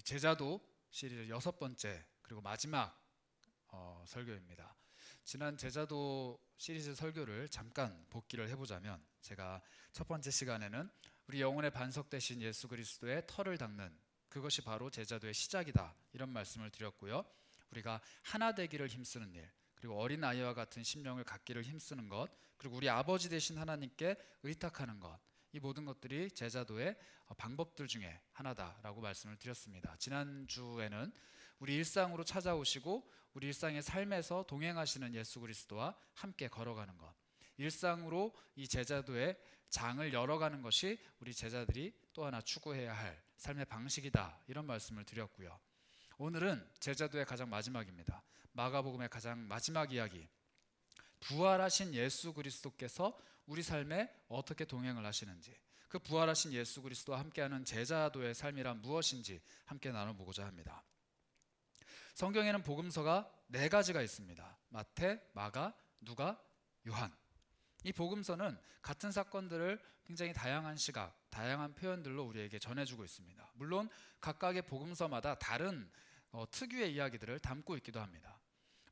우리 제자도 시리즈 6번째 그리고 마지막 설교입니다. 지난 제자도 시리즈 설교를 잠깐 복기를 해보자면, 제가 첫 번째 시간에는 우리 영혼의 반석 되신 예수 그리스도의 털을 닦는 그것이 바로 제자도의 시작이다, 이런 말씀을 드렸고요. 우리가 하나 되기를 힘쓰는 일, 그리고 어린아이와 같은 심령을 갖기를 힘쓰는 것, 그리고 우리 아버지 되신 하나님께 의탁하는 것, 이 모든 것들이 제자도의 방법들 중에 하나다라고 말씀을 드렸습니다. 지난주에는 우리 일상으로 찾아오시고 우리 일상의 삶에서 동행하시는 예수 그리스도와 함께 걸어가는 것, 일상으로 이 제자도의 장을 열어가는 것이 우리 제자들이 또 하나 추구해야 할 삶의 방식이다, 이런 말씀을 드렸고요. 오늘은 제자도의 가장 마지막입니다. 마가복음의 가장 마지막 이야기, 부활하신 예수 그리스도께서 우리 삶에 어떻게 동행을 하시는지, 그 부활하신 예수 그리스도와 함께하는 제자도의 삶이란 무엇인지 함께 나눠보고자 합니다. 성경에는 복음서가 4가지가 있습니다. 마태, 마가, 누가, 요한. 이 복음서는 같은 사건들을 굉장히 다양한 시각, 다양한 표현들로 우리에게 전해주고 있습니다. 물론 각각의 복음서마다 다른 특유의 이야기들을 담고 있기도 합니다.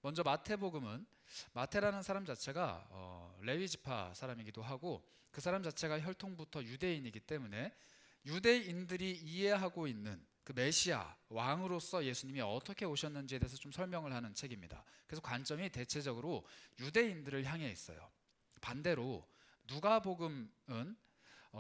먼저 마태복음은, 마태라는 사람 자체가 레위 지파 사람이기도 하고, 그 사람 자체가 혈통부터 유대인이기 때문에 유대인들이 이해하고 있는 그 메시아, 왕으로서 예수님이 어떻게 오셨는지에 대해서 좀 설명을 하는 책입니다. 그래서 관점이 대체적으로 유대인들을 향해 있어요. 반대로 누가복음은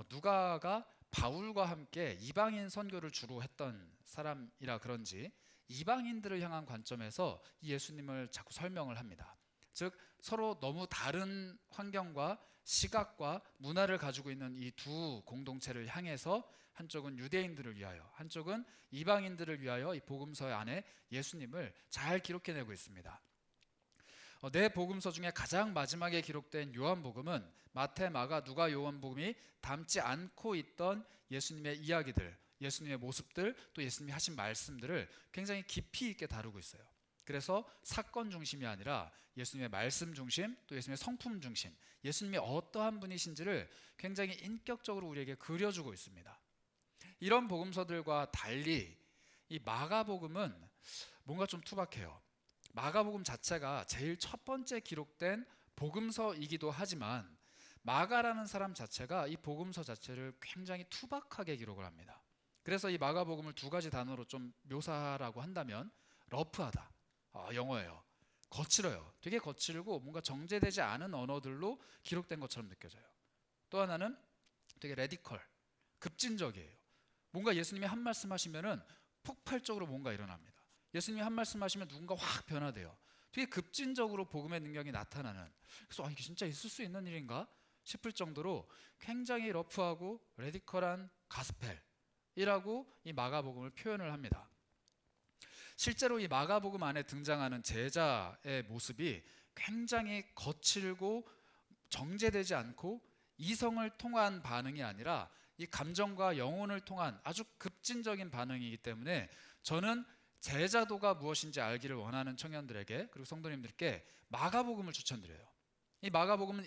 누가가 바울과 함께 이방인 선교를 주로 했던 사람이라 그런지 이방인들을 향한 관점에서 이 예수님을 자꾸 설명을 합니다. 즉 서로 너무 다른 환경과 시각과 문화를 가지고 있는 이 두 공동체를 향해서 한쪽은 유대인들을 위하여, 한쪽은 이방인들을 위하여 이 복음서 안에 예수님을 잘 기록해내고 있습니다. 네 복음서 중에 가장 마지막에 기록된 요한복음은 마태, 마가, 누가, 요한복음이 담지 않고 있던 예수님의 이야기들, 예수님의 모습들, 또 예수님이 하신 말씀들을 굉장히 깊이 있게 다루고 있어요. 그래서 사건 중심이 아니라 예수님의 말씀 중심, 또 예수님의 성품 중심, 예수님이 어떠한 분이신지를 굉장히 인격적으로 우리에게 그려주고 있습니다. 이런 복음서들과 달리 이 마가복음은 뭔가 좀 투박해요. 마가복음 자체가 제일 첫 번째 기록된 복음서이기도 하지만 마가라는 사람 자체가 이 복음서 자체를 굉장히 투박하게 기록을 합니다. 그래서 이 마가복음을 2가지 단어로 좀 묘사하라고 한다면 러프하다, 영어예요. 거칠어요. 되게 거칠고 뭔가 정제되지 않은 언어들로 기록된 것처럼 느껴져요. 또 하나는 되게 레디컬, 급진적이에요. 뭔가 예수님이 한 말씀 하시면은 폭발적으로 뭔가 일어납니다. 예수님이 한 말씀 하시면 누군가 확 변화돼요. 되게 급진적으로 복음의 능력이 나타나는, 그래서 이게 진짜 있을 수 있는 일인가 싶을 정도로 굉장히 러프하고 레디컬한 가스펠이라고 이 마가복음을 표현을 합니다. 실제로 이 마가복음 안에 등장하는 제자의 모습이 굉장히 거칠고 정제되지 않고 이성을 통한 반응이 아니라 이 감정과 영혼을 통한 아주 급진적인 반응이기 때문에 저는 제자도가 무엇인지 알기를 원하는 청년들에게, 그리고 성도님들께 마가복음을 추천드려요. 이 마가복음은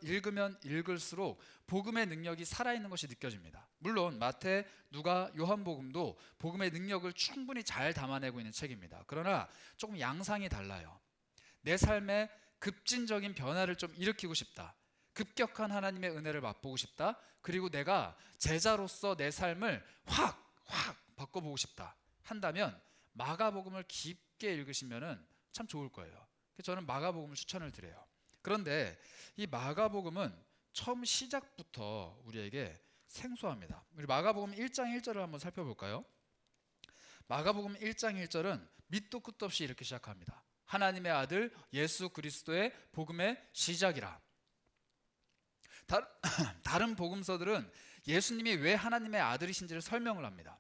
읽으면 읽을수록 복음의 능력이 살아있는 것이 느껴집니다. 물론 마태, 누가, 요한복음도 복음의 능력을 충분히 잘 담아내고 있는 책입니다. 그러나 조금 양상이 달라요. 내 삶에 급진적인 변화를 좀 일으키고 싶다, 급격한 하나님의 은혜를 맛보고 싶다, 그리고 내가 제자로서 내 삶을 확 바꿔보고 싶다 한다면 마가복음을 깊게 읽으시면 참 좋을 거예요. 저는 마가복음을 추천을 드려요. 그런데 이 마가복음은 처음 시작부터 우리에게 생소합니다. 우리 마가복음 1장 1절을 한번 살펴볼까요? 마가복음 1장 1절은 밑도 끝도 없이 이렇게 시작합니다. 하나님의 아들 예수 그리스도의 복음의 시작이라. 다른 복음서들은 예수님이 왜 하나님의 아들이신지를 설명을 합니다.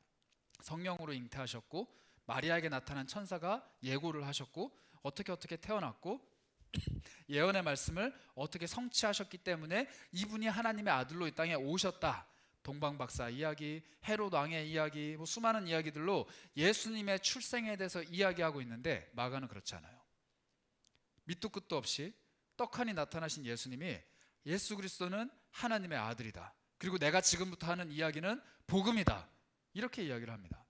성령으로 잉태하셨고 마리아에게 나타난 천사가 예고를 하셨고 어떻게 태어났고 예언의 말씀을 어떻게 성취하셨기 때문에 이분이 하나님의 아들로 이 땅에 오셨다. 동방박사 이야기, 헤롯 왕의 이야기, 수많은 이야기들로 예수님의 출생에 대해서 이야기하고 있는데 마가는 그렇지 않아요. 밑도 끝도 없이 떡하니 나타나신 예수님이 예수 그리스도는 하나님의 아들이다, 그리고 내가 지금부터 하는 이야기는 복음이다, 이렇게 이야기를 합니다.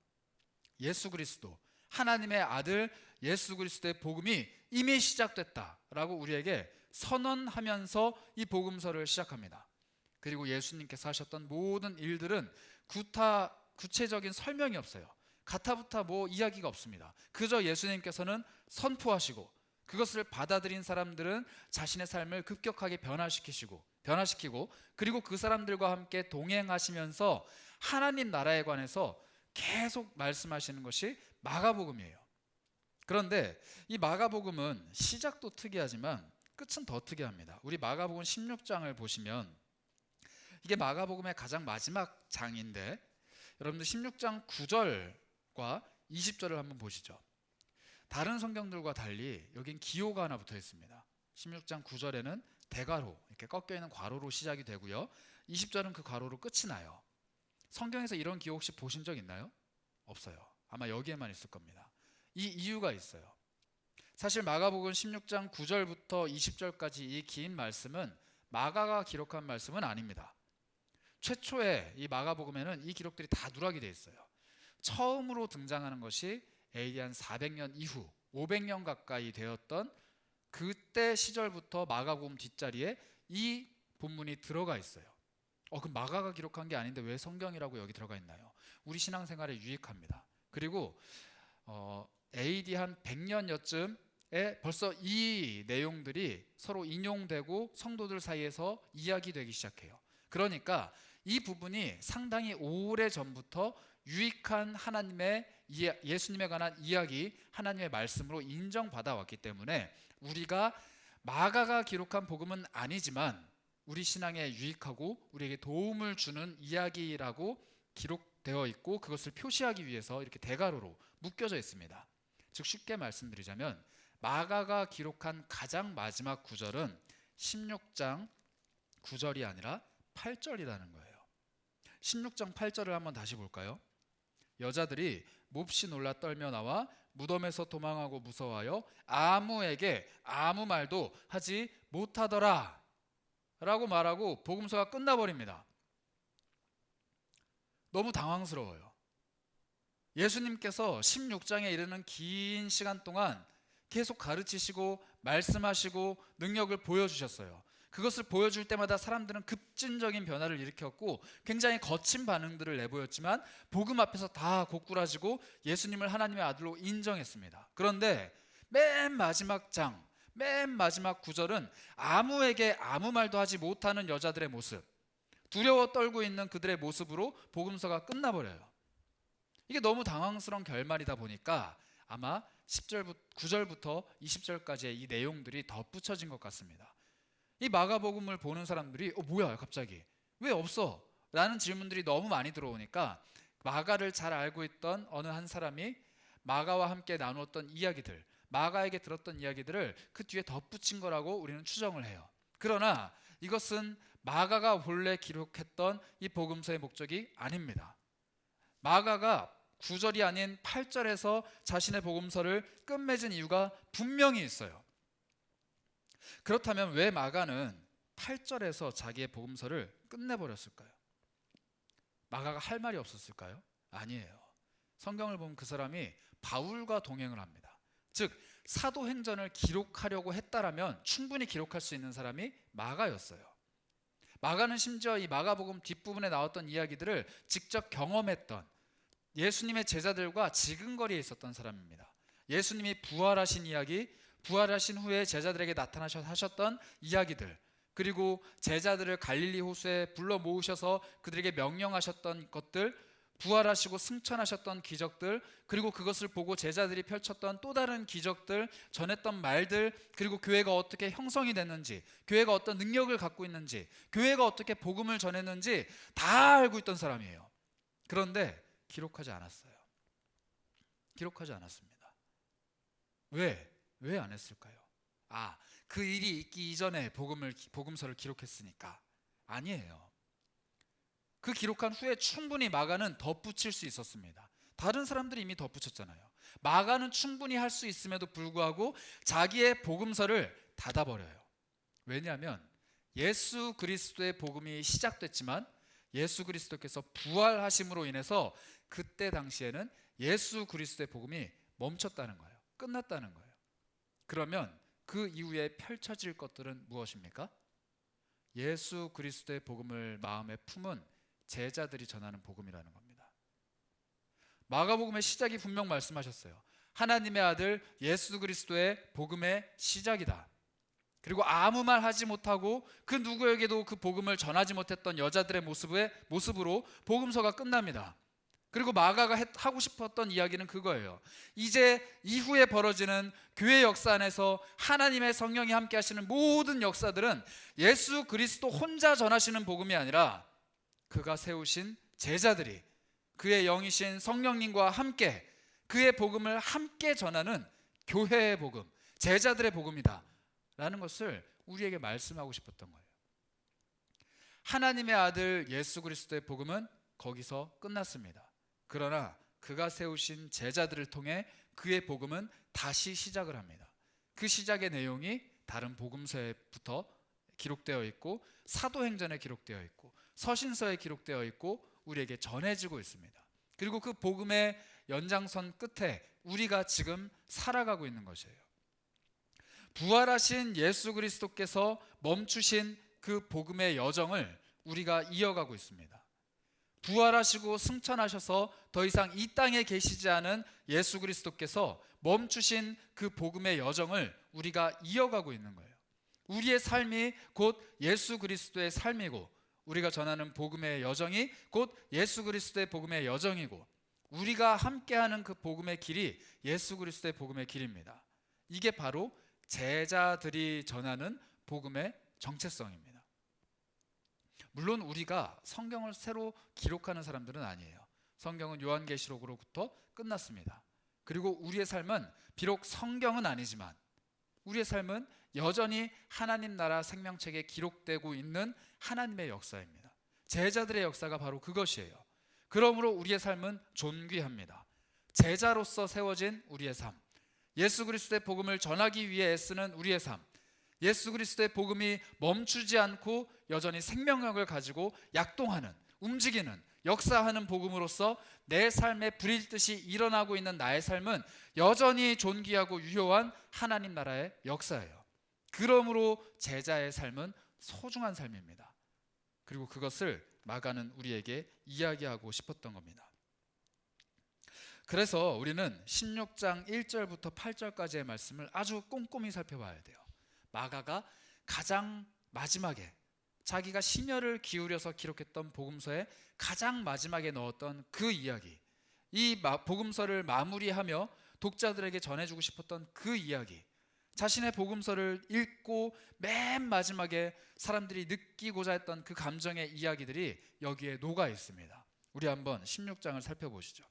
예수 그리스도, 하나님의 아들 예수 그리스도의 복음이 이미 시작됐다라고 우리에게 선언하면서 이 복음서를 시작합니다. 그리고 예수님께서 하셨던 모든 일들은 구체적인 설명이 없어요. 가타부타 이야기가 없습니다. 그저 예수님께서는 선포하시고 그것을 받아들인 사람들은 자신의 삶을 급격하게 변화시키고 그리고 그 사람들과 함께 동행하시면서 하나님 나라에 관해서 계속 말씀하시는 것이 마가복음이에요. 그런데 이 마가복음은 시작도 특이하지만 끝은 더 특이합니다. 우리 마가복음 16장을 보시면 이게 마가복음의 가장 마지막 장인데 여러분들 16장 9절과 20절을 한번 보시죠. 다른 성경들과 달리 여긴 기호가 하나 붙어 있습니다. 16장 9절에는 대괄호, 이렇게 꺾여있는 괄호로 시작이 되고요. 20절은 그 괄호로 끝이 나요. 성경에서 이런 기호 혹시 보신 적 있나요? 없어요. 아마 여기에만 있을 겁니다. 이 이유가 있어요. 사실 마가복음 16장 9절부터 20절까지 이 긴 말씀은 마가가 기록한 말씀은 아닙니다. 최초에 이 마가복음에는 이 기록들이 다 누락이 되어 있어요. 처음으로 등장하는 것이 AD 한 400년 이후 500년 가까이 되었던 그때 시절부터 마가복음 뒷자리에 이 본문이 들어가 있어요. 그럼 마가가 기록한 게 아닌데 왜 성경이라고 여기 들어가 있나요? 우리 신앙생활에 유익합니다. 그리고 AD 한 100년여쯤에 벌써 이 내용들이 서로 인용되고 성도들 사이에서 이야기되기 시작해요. 그러니까 이 부분이 상당히 오래전부터 유익한 예수님에 관한 이야기, 하나님의 말씀으로 인정받아 왔기 때문에 우리가 마가가 기록한 복음은 아니지만 우리 신앙에 유익하고 우리에게 도움을 주는 이야기라고 기록되어 있고 그것을 표시하기 위해서 이렇게 대괄호로 묶여져 있습니다. 즉 쉽게 말씀드리자면 마가가 기록한 가장 마지막 구절은 16장 9절이 아니라 8절이라는 거예요. 16장 8절을 한번 다시 볼까요? 여자들이 몹시 놀라 떨며 나와 무덤에서 도망하고 무서워하여 아무에게 아무 말도 하지 못하더라 라고 말하고 복음서가 끝나버립니다. 너무 당황스러워요. 예수님께서 16장에 이르는 긴 시간 동안 계속 가르치시고 말씀하시고 능력을 보여주셨어요. 그것을 보여줄 때마다 사람들은 급진적인 변화를 일으켰고 굉장히 거친 반응들을 내보였지만 복음 앞에서 다 고꾸라지고 예수님을 하나님의 아들로 인정했습니다. 그런데 맨 마지막 장, 맨 마지막 구절은 아무에게 아무 말도 하지 못하는 여자들의 모습, 두려워 떨고 있는 그들의 모습으로 복음서가 끝나버려요. 이게 너무 당황스러운 결말이다 보니까 아마 9절부터 20절까지의 이 내용들이 덧붙여진 것 같습니다. 이 마가복음을 보는 사람들이 뭐야 갑자기 왜 없어? 라는 질문들이 너무 많이 들어오니까 마가를 잘 알고 있던 어느 한 사람이 마가와 함께 나누었던 이야기들, 마가에게 들었던 이야기들을 그 뒤에 덧붙인 거라고 우리는 추정을 해요. 그러나 이것은 마가가 본래 기록했던 이 복음서의 목적이 아닙니다. 마가가 9절이 아닌 8절에서 자신의 복음서를 끝맺은 이유가 분명히 있어요. 그렇다면 왜 마가는 8절에서 자기의 복음서를 끝내버렸을까요? 마가가 할 말이 없었을까요? 아니에요. 성경을 보면 그 사람이 바울과 동행을 합니다. 즉 사도행전을 기록하려고 했다라면 충분히 기록할 수 있는 사람이 마가였어요. 마가는 심지어 이 마가복음 뒷부분에 나왔던 이야기들을 직접 경험했던 예수님의 제자들과 지근거리에 있었던 사람입니다. 예수님이 부활하신 이야기, 부활하신 후에 제자들에게 나타나셨던 이야기들, 그리고 제자들을 갈릴리 호수에 불러 모으셔서 그들에게 명령하셨던 것들, 부활하시고 승천하셨던 기적들, 그리고 그것을 보고 제자들이 펼쳤던 또 다른 기적들, 전했던 말들, 그리고 교회가 어떻게 형성이 됐는지, 교회가 어떤 능력을 갖고 있는지, 교회가 어떻게 복음을 전했는지 다 알고 있던 사람이에요. 그런데 기록하지 않았어요. 기록하지 않았습니다. 왜 안 했을까요? 그 일이 있기 이전에 복음서를 기록했으니까. 아니에요. 그 기록한 후에 충분히 마가는 덧붙일 수 있었습니다. 다른 사람들이 이미 덧붙였잖아요. 마가는 충분히 할 수 있음에도 불구하고 자기의 복음서를 닫아버려요. 왜냐하면 예수 그리스도의 복음이 시작됐지만 예수 그리스도께서 부활하심으로 인해서 그때 당시에는 예수 그리스도의 복음이 멈췄다는 거예요. 끝났다는 거예요. 그러면 그 이후에 펼쳐질 것들은 무엇입니까? 예수 그리스도의 복음을 마음에 품은 제자들이 전하는 복음이라는 겁니다. 마가복음의 시작이 분명 말씀하셨어요. 하나님의 아들 예수 그리스도의 복음의 시작이다. 그리고 아무 말 하지 못하고 그 누구에게도 그 복음을 전하지 못했던 여자들의 모습으로 복음서가 끝납니다. 그리고 마가가 하고 싶었던 이야기는 그거예요. 이제 이후에 벌어지는 교회 역사 안에서 하나님의 성령이 함께 하시는 모든 역사들은 예수 그리스도 혼자 전하시는 복음이 아니라 그가 세우신 제자들이 그의 영이신 성령님과 함께 그의 복음을 함께 전하는 교회의 복음, 제자들의 복음이다 라는 것을 우리에게 말씀하고 싶었던 거예요. 하나님의 아들 예수 그리스도의 복음은 거기서 끝났습니다. 그러나 그가 세우신 제자들을 통해 그의 복음은 다시 시작을 합니다. 그 시작의 내용이 다른 복음서에부터 기록되어 있고 사도행전에 기록되어 있고 서신서에 기록되어 있고 우리에게 전해지고 있습니다. 그리고 그 복음의 연장선 끝에 우리가 지금 살아가고 있는 것이에요. 부활하신 예수 그리스도께서 멈추신 그 복음의 여정을 우리가 이어가고 있습니다. 부활하시고 승천하셔서 더 이상 이 땅에 계시지 않은 예수 그리스도께서 멈추신 그 복음의 여정을 우리가 이어가고 있는 거예요. 우리의 삶이 곧 예수 그리스도의 삶이고 우리가 전하는 복음의 여정이 곧 예수 그리스도의 복음의 여정이고 우리가 함께하는 그 복음의 길이 예수 그리스도의 복음의 길입니다. 이게 바로 제자들이 전하는 복음의 정체성입니다. 물론 우리가 성경을 새로 기록하는 사람들은 아니에요. 성경은 요한계시록으로부터 끝났습니다. 그리고 우리의 삶은 비록 성경은 아니지만 우리의 삶은 여전히 하나님 나라 생명책에 기록되고 있는 하나님의 역사입니다. 제자들의 역사가 바로 그것이에요. 그러므로 우리의 삶은 존귀합니다. 제자로서 세워진 우리의 삶, 예수 그리스도의 복음을 전하기 위해 애쓰는 우리의 삶, 예수 그리스도의 복음이 멈추지 않고 여전히 생명력을 가지고 약동하는, 움직이는, 역사하는 복음으로서 내 삶에 불일 듯이 일어나고 있는 나의 삶은 여전히 존귀하고 유효한 하나님 나라의 역사예요. 그러므로 제자의 삶은 소중한 삶입니다. 그리고 그것을 마가는 우리에게 이야기하고 싶었던 겁니다. 그래서 우리는 16장 1절부터 8절까지의 말씀을 아주 꼼꼼히 살펴봐야 돼요. 마가가 가장 마지막에 자기가 심혈을 기울여서 기록했던 복음서에 가장 마지막에 넣었던 그 이야기, 이 복음서를 마무리하며 독자들에게 전해주고 싶었던 그 이야기, 자신의 복음서를 읽고 맨 마지막에 사람들이 느끼고자 했던 그 감정의 이야기들이 여기에 녹아 있습니다. 우리 한번 16장을 살펴보시죠.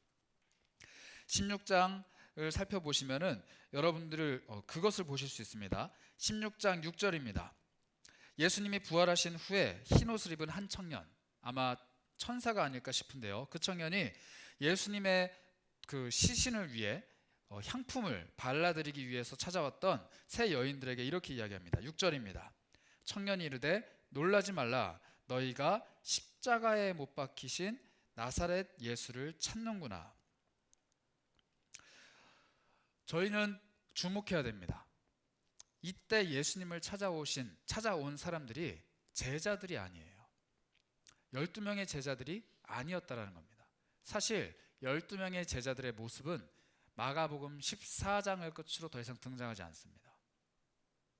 16장을 살펴보시면은 여러분들을 그것을 보실 수 있습니다. 16장 6절입니다. 예수님이 부활하신 후에 흰 옷을 입은 한 청년, 아마 천사가 아닐까 싶은데요. 그 청년이 예수님의 그 시신을 위해 향품을 발라드리기 위해서 찾아왔던 세 여인들에게 이렇게 이야기합니다. 6절입니다. 청년이 이르되 놀라지 말라, 너희가 십자가에 못 박히신 나사렛 예수를 찾는구나. 저희는 주목해야 됩니다. 이때 예수님을 찾아온 사람들이 제자들이 아니에요. 12명의 제자들이 아니었다라는 겁니다. 사실 12명의 제자들의 모습은 마가복음 14장을 끝으로 더 이상 등장하지 않습니다.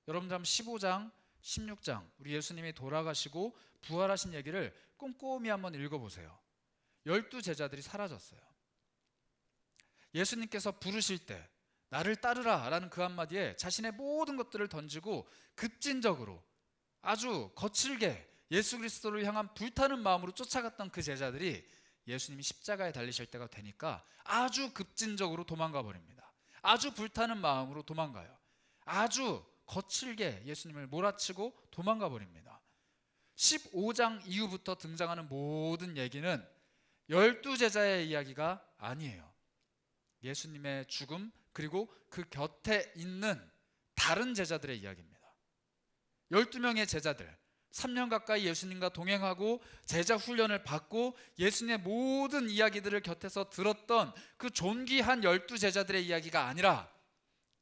여러분들 한번 15장, 16장 우리 예수님이 돌아가시고 부활하신 얘기를 꼼꼼히 한번 읽어보세요. 12제자들이 사라졌어요. 예수님께서 부르실 때 나를 따르라 라는 그 한마디에 자신의 모든 것들을 던지고 급진적으로 아주 거칠게 예수 그리스도를 향한 불타는 마음으로 쫓아갔던 그 제자들이 예수님이 십자가에 달리실 때가 되니까 아주 급진적으로 도망가 버립니다. 아주 불타는 마음으로 도망가요. 아주 거칠게 예수님을 몰아치고 도망가 버립니다. 15장 이후부터 등장하는 모든 얘기는 12제자의 이야기가 아니에요. 예수님의 죽음 그리고 그 곁에 있는 다른 제자들의 이야기입니다. 12명의 제자들, 3년 가까이 예수님과 동행하고 제자 훈련을 받고 예수님의 모든 이야기들을 곁에서 들었던 그 존귀한 12제자들의 이야기가 아니라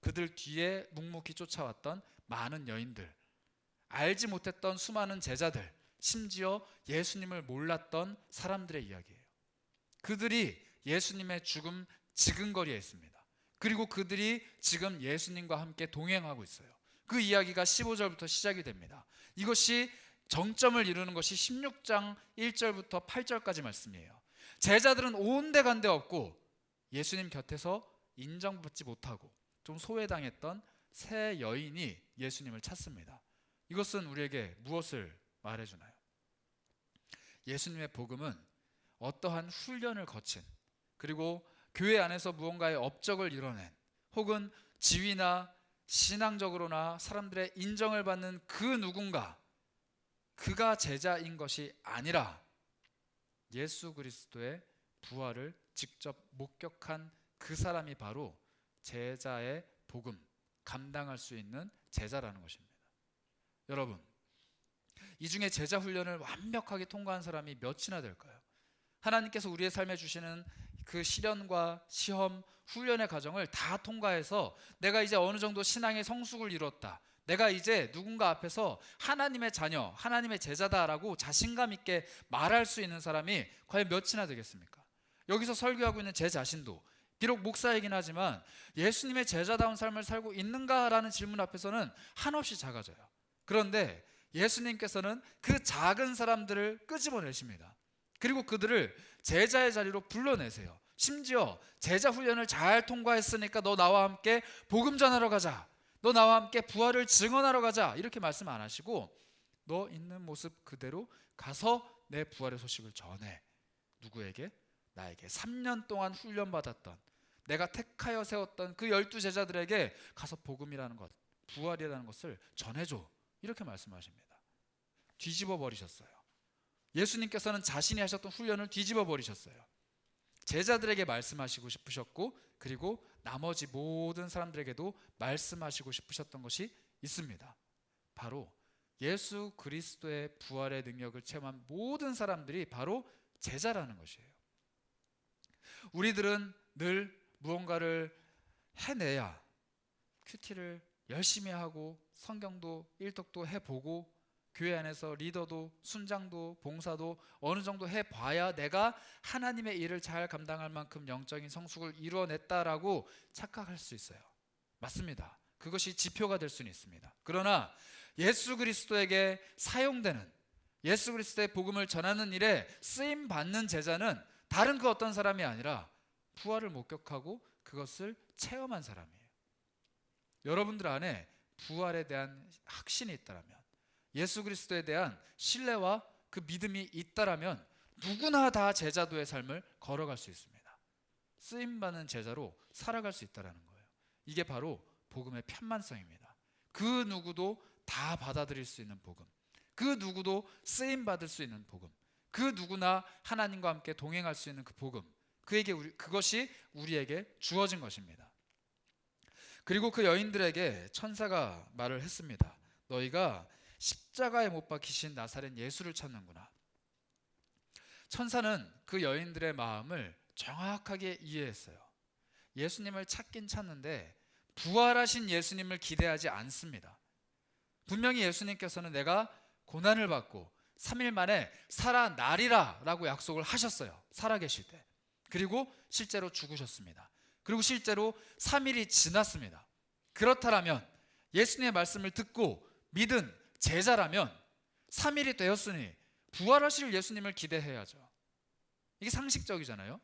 그들 뒤에 묵묵히 쫓아왔던 많은 여인들, 알지 못했던 수많은 제자들, 심지어 예수님을 몰랐던 사람들의 이야기예요. 그들이 예수님의 죽음 지근거리에 있습니다. 그리고 그들이 지금 예수님과 함께 동행하고 있어요. 그 이야기가 15절부터 시작이 됩니다. 이것이 정점을 이루는 것이 16장 1절부터 8절까지 말씀이에요. 제자들은 온데간데 없고 예수님 곁에서 인정받지 못하고 좀 소외당했던 세 여인이 예수님을 찾습니다. 이것은 우리에게 무엇을 말해주나요? 예수님의 복음은 어떠한 훈련을 거친, 그리고 교회 안에서 무언가의 업적을 이뤄낸, 혹은 지위나 신앙적으로나 사람들의 인정을 받는 그 누군가, 그가 제자인 것이 아니라 예수 그리스도의 부활을 직접 목격한 그 사람이 바로 제자의 복음, 감당할 수 있는 제자라는 것입니다. 여러분, 이 중에 제자 훈련을 완벽하게 통과한 사람이 몇이나 될까요? 하나님께서 우리의 삶에 주시는 그 시련과 시험, 훈련의 과정을 다 통과해서 내가 이제 어느 정도 신앙의 성숙을 이뤘다, 내가 이제 누군가 앞에서 하나님의 자녀, 하나님의 제자다라고 자신감 있게 말할 수 있는 사람이 과연 몇이나 되겠습니까? 여기서 설교하고 있는 제 자신도 비록 목사이긴 하지만 예수님의 제자다운 삶을 살고 있는가라는 질문 앞에서는 한없이 작아져요. 그런데 예수님께서는 그 작은 사람들을 끄집어내십니다. 그리고 그들을 제자의 자리로 불러내세요. 심지어 제자 훈련을 잘 통과했으니까 너 나와 함께 복음 전하러 가자, 너 나와 함께 부활을 증언하러 가자, 이렇게 말씀 안 하시고 너 있는 모습 그대로 가서 내 부활의 소식을 전해. 누구에게? 나에게 3년 동안 훈련받았던, 내가 택하여 세웠던 그 12제자들에게 가서 복음이라는 것, 부활이라는 것을 전해줘, 이렇게 말씀하십니다. 뒤집어 버리셨어요. 예수님께서는 자신이 하셨던 훈련을 뒤집어 버리셨어요. 제자들에게 말씀하시고 싶으셨고, 그리고 나머지 모든 사람들에게도 말씀하시고 싶으셨던 것이 있습니다. 바로 예수 그리스도의 부활의 능력을 체험한 모든 사람들이 바로 제자라는 것이에요. 우리들은 늘 무언가를 해내야, 큐티를 열심히 하고 성경도 일독도 해보고 교회 안에서 리더도 순장도 봉사도 어느 정도 해봐야 내가 하나님의 일을 잘 감당할 만큼 영적인 성숙을 이루어냈다라고 착각할 수 있어요. 맞습니다. 그것이 지표가 될 수는 있습니다. 그러나 예수 그리스도에게 사용되는, 예수 그리스도의 복음을 전하는 일에 쓰임받는 제자는 다른 그 어떤 사람이 아니라 부활을 목격하고 그것을 체험한 사람이에요. 여러분들 안에 부활에 대한 확신이 있다면, 예수 그리스도에 대한 신뢰와 그 믿음이 있다라면 누구나 다 제자도의 삶을 걸어갈 수 있습니다. 쓰임받는 제자로 살아갈 수 있다는 거예요. 이게 바로 복음의 편만성입니다. 그 누구도 다 받아들일 수 있는 복음, 그 누구도 쓰임받을 수 있는 복음, 그 누구나 하나님과 함께 동행할 수 있는 그 복음, 그것이 우리에게 주어진 것입니다. 그리고 그 여인들에게 천사가 말을 했습니다. 너희가 십자가에 못 박히신 나사렛 예수를 찾는구나. 천사는 그 여인들의 마음을 정확하게 이해했어요. 예수님을 찾긴 찾는데 부활하신 예수님을 기대하지 않습니다. 분명히 예수님께서는 내가 고난을 받고 3일 만에 살아나리라 라고 약속을 하셨어요. 살아계실 때. 그리고 실제로 죽으셨습니다. 그리고 실제로 3일이 지났습니다. 그렇다면 예수님의 말씀을 듣고 믿은 제자라면 3일이 되었으니 부활하실 예수님을 기대해야죠. 이게 상식적이잖아요.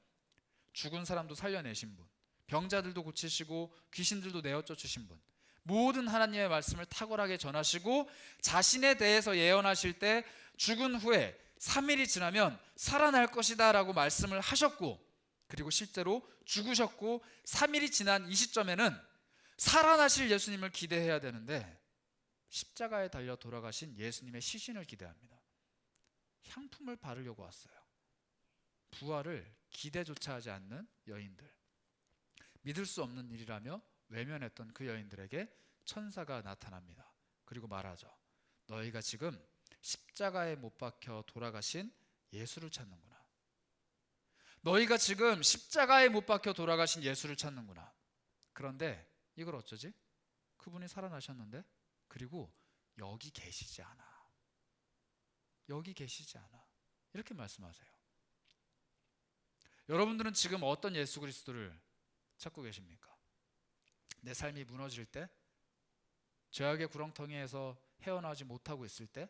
죽은 사람도 살려내신 분, 병자들도 고치시고 귀신들도 내어쫓으신 분, 모든 하나님의 말씀을 탁월하게 전하시고 자신에 대해서 예언하실 때 죽은 후에 3일이 지나면 살아날 것이다 라고 말씀을 하셨고, 그리고 실제로 죽으셨고 3일이 지난 이 시점에는 살아나실 예수님을 기대해야 되는데 십자가에 달려 돌아가신 예수님의 시신을 기대합니다. 향품을 바르려고 왔어요. 부활을 기대조차 하지 않는 여인들, 믿을 수 없는 일이라며 외면했던 그 여인들에게 천사가 나타납니다. 그리고 말하죠. 너희가 지금 십자가에 못 박혀 돌아가신 예수를 찾는구나. 너희가 지금 십자가에 못 박혀 돌아가신 예수를 찾는구나. 그런데 이걸 어쩌지? 그분이 살아나셨는데, 그리고 여기 계시지 않아. 여기 계시지 않아. 이렇게 말씀하세요. 여러분들은 지금 어떤 예수 그리스도를 찾고 계십니까? 내 삶이 무너질 때, 죄악의 구렁텅이에서 헤어나지 못하고 있을 때,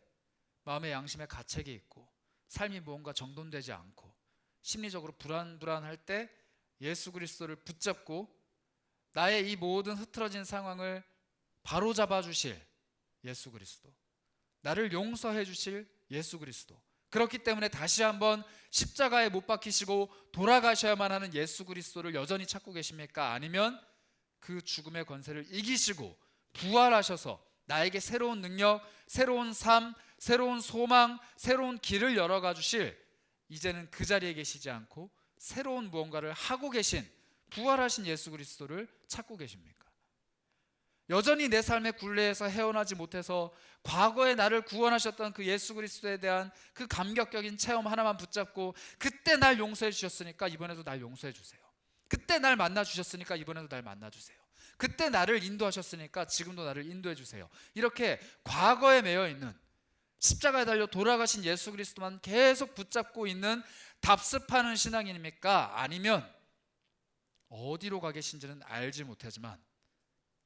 마음의 양심에 가책이 있고 삶이 무언가 정돈되지 않고 심리적으로 불안할 때 예수 그리스도를 붙잡고 나의 이 모든 흐트러진 상황을 바로잡아 주실 예수 그리스도, 나를 용서해 주실 예수 그리스도, 그렇기 때문에 다시 한번 십자가에 못 박히시고 돌아가셔야만 하는 예수 그리스도를 여전히 찾고 계십니까? 아니면 그 죽음의 권세를 이기시고 부활하셔서 나에게 새로운 능력, 새로운 삶, 새로운 소망, 새로운 길을 열어가 주실, 이제는 그 자리에 계시지 않고 새로운 무언가를 하고 계신 부활하신 예수 그리스도를 찾고 계십니까? 여전히 내 삶의 굴레에서 헤어나지 못해서 과거에 나를 구원하셨던 그 예수 그리스도에 대한 그 감격적인 체험 하나만 붙잡고, 그때 날 용서해 주셨으니까 이번에도 날 용서해 주세요. 그때 날 만나 주셨으니까 이번에도 날 만나 주세요. 그때 나를 인도하셨으니까 지금도 나를 인도해 주세요. 이렇게 과거에 매여 있는, 십자가에 달려 돌아가신 예수 그리스도만 계속 붙잡고 있는 답습하는 신앙인입니까? 아니면 어디로 가 계신지는 알지 못하지만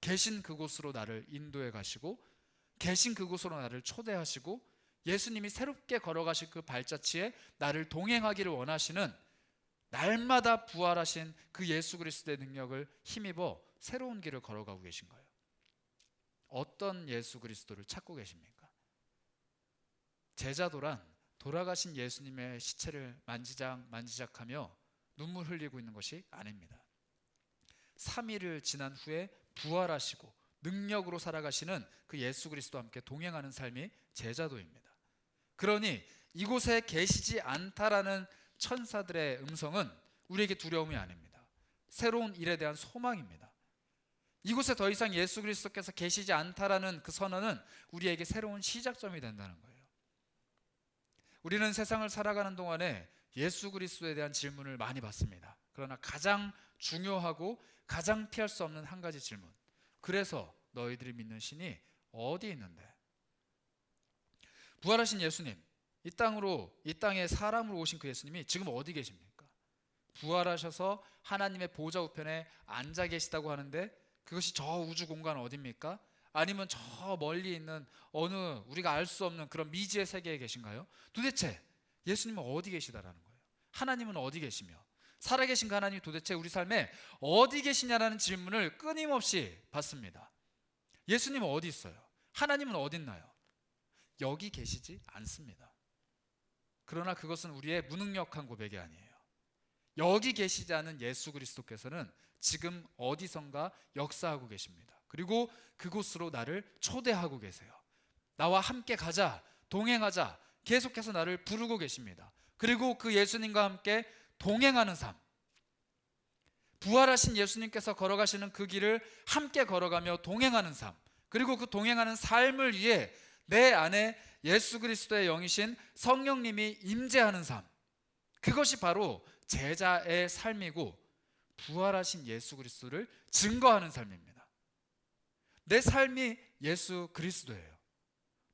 계신 그곳으로 나를 인도해 가시고 계신 그곳으로 나를 초대하시고 예수님이 새롭게 걸어가실 그 발자취에 나를 동행하기를 원하시는, 날마다 부활하신 그 예수 그리스도의 능력을 힘입어 새로운 길을 걸어가고 계신 거예요. 어떤 예수 그리스도를 찾고 계십니까? 제자도란 돌아가신 예수님의 시체를 만지작하며 눈물 흘리고 있는 것이 아닙니다. 3일을 지난 후에 부활하시고 능력으로 살아가시는 그 예수 그리스도와 함께 동행하는 삶이 제자도입니다. 그러니 이곳에 계시지 않다라는 천사들의 음성은 우리에게 두려움이 아닙니다. 새로운 일에 대한 소망입니다. 이곳에 더 이상 예수 그리스도께서 계시지 않다라는 그 선언은 우리에게 새로운 시작점이 된다는 거예요. 우리는 세상을 살아가는 동안에 예수 그리스도에 대한 질문을 많이 받습니다. 그러나 가장 중요하고 가장 피할 수 없는 한 가지 질문, 그래서 너희들이 믿는 신이 어디 있는데? 부활하신 예수님, 이 땅에 사람으로 오신 그 예수님이 지금 어디 계십니까? 부활하셔서 하나님의 보좌 우편에 앉아 계시다고 하는데, 그것이 저 우주 공간 어디입니까? 아니면 저 멀리 있는 어느 우리가 알 수 없는 그런 미지의 세계에 계신가요? 도대체 예수님은 어디 계시다라는 거예요. 하나님은 어디 계시며, 살아계신 그 하나님이 도대체 우리 삶에 어디 계시냐라는 질문을 끊임없이 받습니다. 예수님은 어디 있어요? 하나님은 어디 있나요? 여기 계시지 않습니다. 그러나 그것은 우리의 무능력한 고백이 아니에요. 여기 계시지 않은 예수 그리스도께서는 지금 어디선가 역사하고 계십니다. 그리고 그곳으로 나를 초대하고 계세요. 나와 함께 가자, 동행하자, 계속해서 나를 부르고 계십니다. 그리고 그 예수님과 함께 동행하는 삶, 부활하신 예수님께서 걸어가시는 그 길을 함께 걸어가며 동행하는 삶, 그리고 그 동행하는 삶을 위해 내 안에 예수 그리스도의 영이신 성령님이 임재하는 삶, 그것이 바로 제자의 삶이고 부활하신 예수 그리스도를 증거하는 삶입니다. 내 삶이 예수 그리스도예요.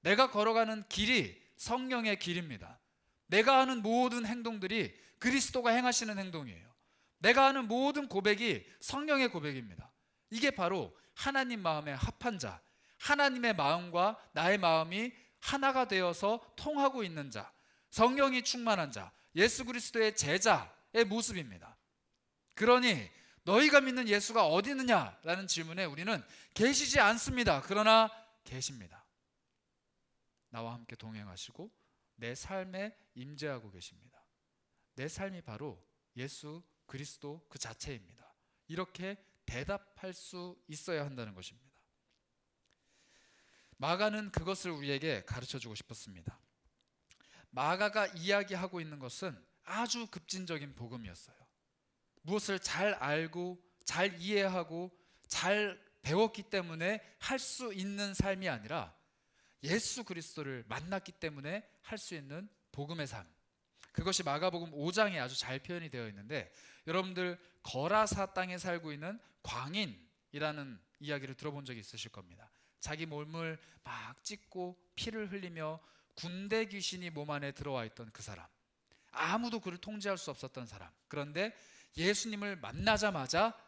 내가 걸어가는 길이 성령의 길입니다. 내가 하는 모든 행동들이 그리스도가 행하시는 행동이에요. 내가 하는 모든 고백이 성령의 고백입니다. 이게 바로 하나님 마음에 합한 자, 하나님의 마음과 나의 마음이 하나가 되어서 통하고 있는 자, 성령이 충만한 자, 예수 그리스도의 제자의 모습입니다. 그러니 너희가 믿는 예수가 어디 있느냐라는 질문에 우리는 계시지 않습니다. 그러나 계십니다. 나와 함께 동행하시고 내 삶에 임재하고 계십니다. 내 삶이 바로 예수 그리스도 그 자체입니다. 이렇게 대답할 수 있어야 한다는 것입니다. 마가는 그것을 우리에게 가르쳐주고 싶었습니다. 마가가 이야기하고 있는 것은 아주 급진적인 복음이었어요. 무엇을 잘 알고 잘 이해하고 잘 배웠기 때문에 할 수 있는 삶이 아니라 예수 그리스도를 만났기 때문에 할 수 있는 복음의 삶, 그것이 마가복음 5장에 아주 잘 표현이 되어 있는데, 여러분들 거라사 땅에 살고 있는 광인이라는 이야기를 들어본 적이 있으실 겁니다. 자기 몸을 막 찢고 피를 흘리며 군대 귀신이 몸 안에 들어와 있던 그 사람, 아무도 그를 통제할 수 없었던 사람. 그런데 예수님을 만나자마자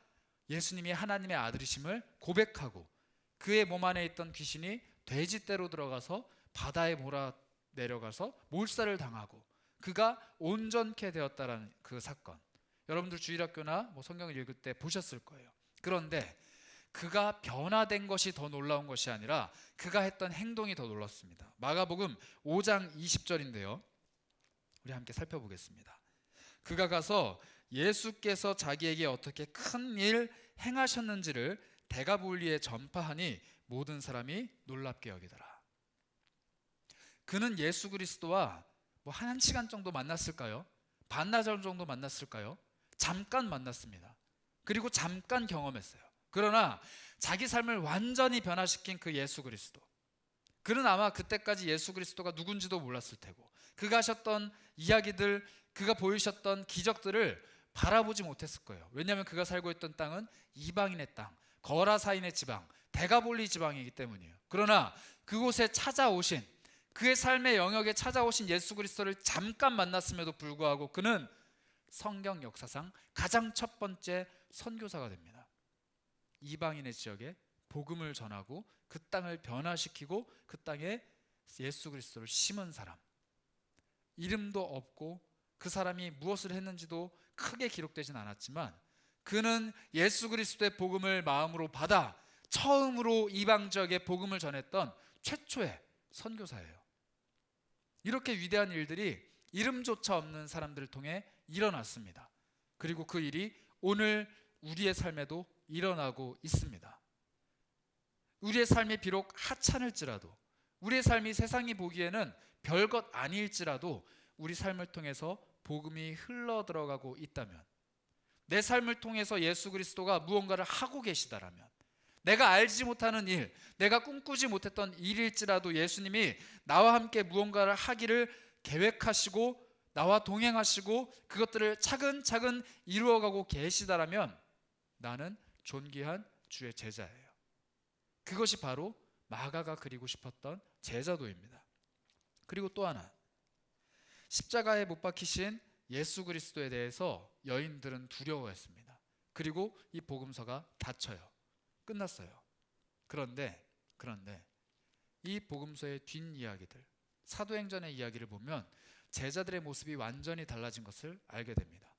예수님이 하나님의 아들이심을 고백하고 그의 몸 안에 있던 귀신이 돼지떼로 들어가서 바다에 몰아내려가서 몰살을 당하고 그가 온전케 되었다라는 그 사건, 여러분들 주일학교나 성경을 읽을 때 보셨을 거예요. 그런데 그가 변화된 것이 더 놀라운 것이 아니라 그가 했던 행동이 더 놀랐습니다. 마가복음 5장 20절인데요, 우리 함께 살펴보겠습니다. 그가 가서 예수께서 자기에게 어떻게 큰 일 행하셨는지를 데가볼리에 전파하니 모든 사람이 놀랍게 여기더라. 그는 예수 그리스도와 한 시간 정도 만났을까요? 반나절 정도 만났을까요? 잠깐 만났습니다. 그리고 잠깐 경험했어요. 그러나 자기 삶을 완전히 변화시킨 그 예수 그리스도, 그는 아마 그때까지 예수 그리스도가 누군지도 몰랐을 테고, 그가 하셨던 이야기들, 그가 보이셨던 기적들을 바라보지 못했을 거예요. 왜냐하면 그가 살고 있던 땅은 이방인의 땅, 거라사인의 지방, 데가볼리 지방이기 때문이에요. 그러나 그곳에 찾아오신, 그의 삶의 영역에 찾아오신 예수 그리스도를 잠깐 만났음에도 불구하고 그는 성경 역사상 가장 첫 번째 선교사가 됩니다. 이방인의 지역에 복음을 전하고 그 땅을 변화시키고 그 땅에 예수 그리스도를 심은 사람. 이름도 없고 그 사람이 무엇을 했는지도 크게 기록되진 않았지만 그는 예수 그리스도의 복음을 마음으로 받아 처음으로 이방 지역에 복음을 전했던 최초의 선교사예요. 이렇게 위대한 일들이 이름조차 없는 사람들을 통해 일어났습니다. 그리고 그 일이 오늘 우리의 삶에도 일어나고 있습니다. 우리의 삶이 비록 하찮을지라도, 우리의 삶이 세상이 보기에는 별것 아닐지라도 우리 삶을 통해서 복음이 흘러 들어가고 있다면, 내 삶을 통해서 예수 그리스도가 무언가를 하고 계시다라면, 내가 알지 못하는 일, 내가 꿈꾸지 못했던 일일지라도 예수님이 나와 함께 무언가를 하기를 계획하시고 나와 동행하시고 그것들을 차근차근 이루어가고 계시다라면 나는 존귀한 주의 제자예요. 그것이 바로 마가가 그리고 싶었던 제자도입니다. 그리고 또 하나, 십자가에 못 박히신 예수 그리스도에 대해서 여인들은 두려워했습니다. 그리고 이 복음서가 닫혀요. 끝났어요. 그런데 이 복음서의 뒷이야기들, 사도행전의 이야기를 보면 제자들의 모습이 완전히 달라진 것을 알게 됩니다.